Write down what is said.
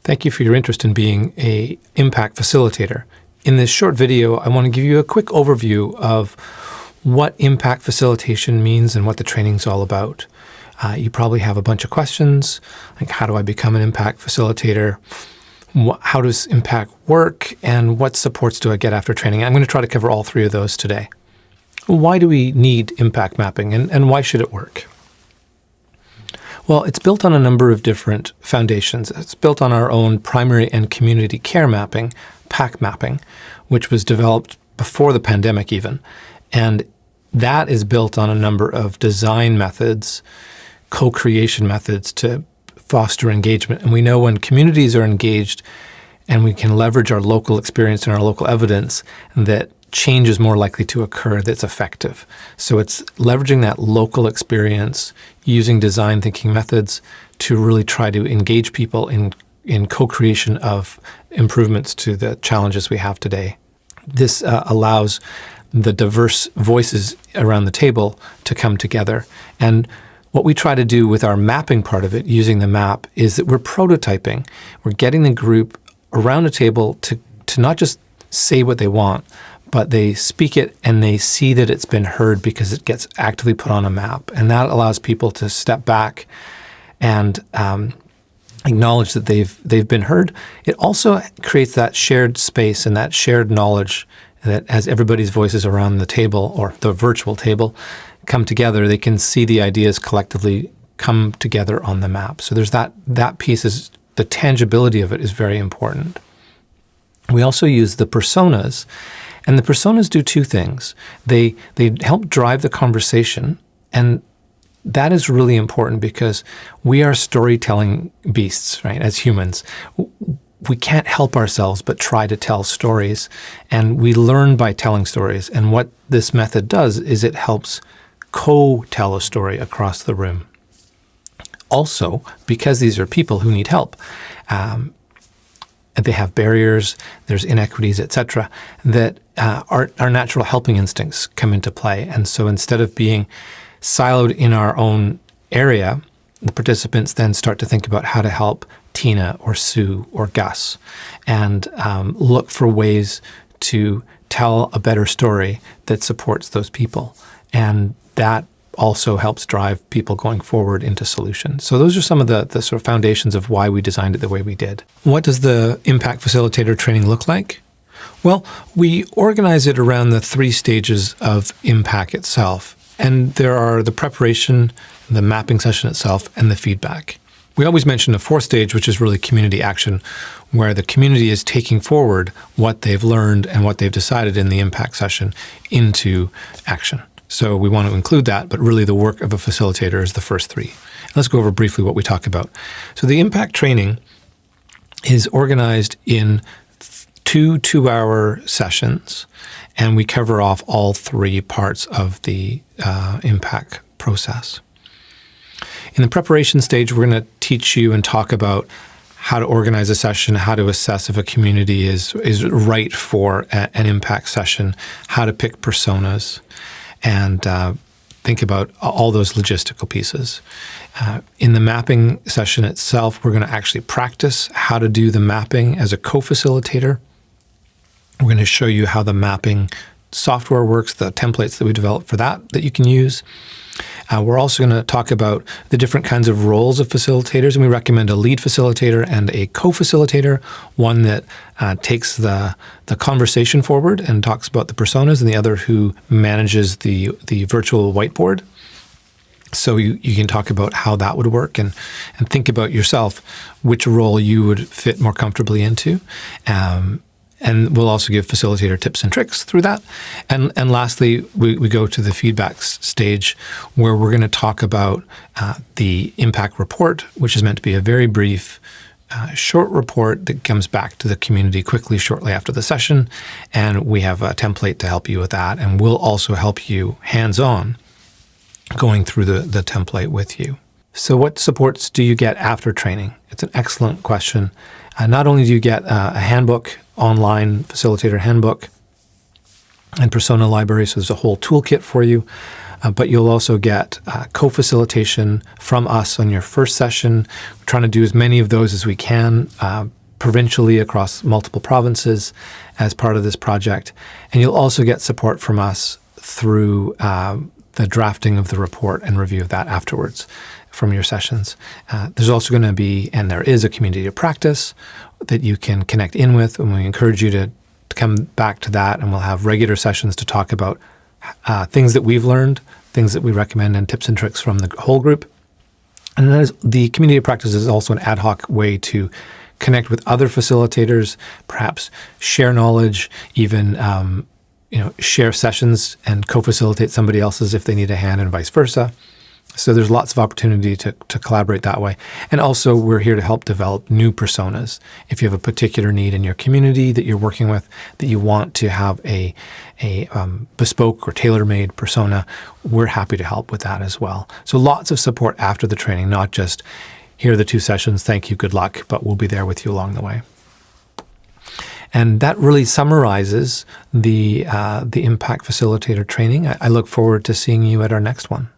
Thank you for your interest in being an immPACC facilitator. In this short video, I want to give you a quick overview of what immPACC facilitation means and what the training is all about. You probably have a bunch of questions, like how do I become an immPACC facilitator? How does immPACC work? And what supports do I get after training? I'm going to try to cover all three of those today. Why do we need immPACC mapping and why should it work? Well, it's built on a number of different foundations. It's built on our own primary and community care mapping, PACC mapping, which was developed before the pandemic even. And that is built on a number of design methods, co-creation methods to foster engagement. And we know when communities are engaged and we can leverage our local experience and our local evidence, that change is more likely to occur that's effective. So it's leveraging that local experience using design thinking methods to really try to engage people in co-creation of improvements to the challenges we have today. This allows the diverse voices around the table to come together. And what we try to do with our mapping part of it, using the map, is that we're prototyping. We're getting the group around a table to not just say what they want, but they speak it and they see that it's been heard because it gets actively put on a map. And that allows people to step back and acknowledge that they've been heard. It also creates that shared space and that shared knowledge that as everybody's voices around the table or the virtual table come together, they can see the ideas collectively come together on the map. So there's that piece, is the tangibility of it is very important. We also use the personas. And the personas do two things. They help drive the conversation, and that is really important because we are storytelling beasts, right, as humans. We can't help ourselves but try to tell stories, and we learn by telling stories. And what this method does is it helps co-tell a story across the room. Also, because these are people who need help, they have barriers, there's inequities, etc., that our natural helping instincts come into play. And so instead of being siloed in our own area, the participants then start to think about how to help Tina or Sue or Gus and look for ways to tell a better story that supports those people. And that also helps drive people going forward into solutions. So those are some of the sort of foundations of why we designed it the way we did. What does the immPACC Facilitator training look like? Well, we organize it around the three stages of immPACC itself. And there are the preparation, the mapping session itself, and the feedback. We always mention a fourth stage, which is really community action, where the community is taking forward what they've learned and what they've decided in the immPACC session into action. So we want to include that, but really the work of a facilitator is the first three. Let's go over briefly what we talk about. So the immPACC training is organized in two 2-hour sessions, and we cover off all three parts of the immPACC process. In the preparation stage, we're going to teach you and talk about how to organize a session, how to assess if a community is right for an immPACC session, how to pick personas, and think about all those logistical pieces. In the mapping session itself, we're going to actually practice how to do the mapping as a co-facilitator. We're going to show you how the mapping software works, the templates that we developed for that you can use. We're also going to talk about the different kinds of roles of facilitators, and we recommend a lead facilitator and a co-facilitator, one that takes the conversation forward and talks about the personas, and the other who manages the virtual whiteboard. So you can talk about how that would work and think about yourself, which role you would fit more comfortably into. And we'll also give facilitator tips and tricks through that. And lastly, we go to the feedback stage where we're going to talk about the immPACC report, which is meant to be a very brief, short report that comes back to the community quickly shortly after the session. And we have a template to help you with that. And we'll also help you hands-on going through the template with you. So what supports do you get after training? It's an excellent question. Not only do you get a handbook, online facilitator handbook and persona library, so there's a whole toolkit for you, but you'll also get co-facilitation from us on your first session. We're trying to do as many of those as we can provincially across multiple provinces as part of this project. And you'll also get support from us through the drafting of the report and review of that afterwards from your sessions. There's also going to be, and there is, a community of practice that you can connect in with, and we encourage you to come back to that, and we'll have regular sessions to talk about things that we've learned, things that we recommend, and tips and tricks from the whole group. And then the community of practice is also an ad hoc way to connect with other facilitators, perhaps share knowledge, even share sessions and co-facilitate somebody else's if they need a hand, and vice versa. So there's lots of opportunity to collaborate that way. And also, we're here to help develop new personas. If you have a particular need in your community that you're working with, that you want to have a bespoke or tailor-made persona, we're happy to help with that as well. So lots of support after the training, not just, here are the 2 sessions, thank you, good luck, but we'll be there with you along the way. And that really summarizes the immPACC Facilitator Training. I look forward to seeing you at our next one.